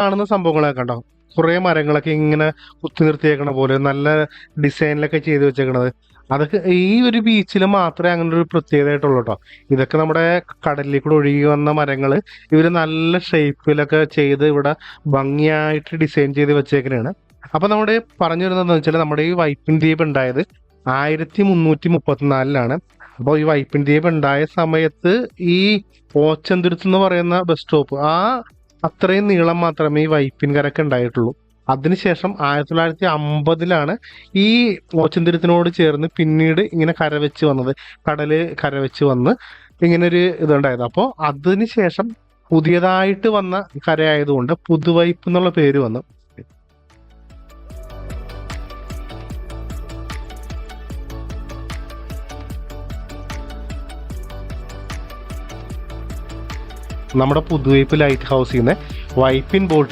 കാണുന്ന സംഭവങ്ങളൊക്കെ കണ്ടോ, കുറെ മരങ്ങളൊക്കെ ഇങ്ങനെ കുത്തി നിർത്തിയേക്കണ പോലെ നല്ല ഡിസൈനിലൊക്കെ ചെയ്ത് വെച്ചേക്കണത്. അതൊക്കെ ഈ ഒരു ബീച്ചിൽ മാത്രമേ അങ്ങനെ ഒരു പ്രത്യേകതയായിട്ടുള്ളൂ കേട്ടോ. ഇതൊക്കെ നമ്മുടെ കടലിൽ കൂടെ ഒഴുകി വന്ന മരങ്ങൾ ഇവര് നല്ല ഷേപ്പിലൊക്കെ ചെയ്ത് ഇവിടെ ഭംഗിയായിട്ട് ഡിസൈൻ ചെയ്ത് വെച്ചേക്കണാണ്. അപ്പൊ നമ്മുടെ പറഞ്ഞു വരുന്നത് വെച്ചാൽ നമ്മുടെ ഈ വൈപ്പിൻ ദ്വീപ് ഉണ്ടായത് 1334 അപ്പോൾ ഈ വൈപ്പിൻ ദ്വീപ് ഉണ്ടായ സമയത്ത് ഈ ഓച്ചന്തുരുത്ത് എന്ന് പറയുന്ന ബസ് സ്റ്റോപ്പ് അത്രയും നീളം മാത്രമേ ഈ വൈപ്പിൻ കരക്ക് ഉണ്ടായിട്ടുള്ളൂ. അതിനുശേഷം 1950 ഈ ഓച്ചന്തുരുത്തിനോട് ചേർന്ന് പിന്നീട് ഇങ്ങനെ കരവെച്ച് വന്നത്, കടല് കരവെച്ച് വന്ന് ഇങ്ങനൊരു ഇതുണ്ടായത്. അപ്പോൾ അതിനുശേഷം പുതിയതായിട്ട് വന്ന കരയായതുകൊണ്ട് പുതുവൈപ്പ് എന്നുള്ള പേര് വന്നു. നമ്മുടെ പുതുവൈപ്പ് ലൈറ്റ് ഹൗസിൽ നിന്ന് വൈപ്പിൻ ബോട്ട്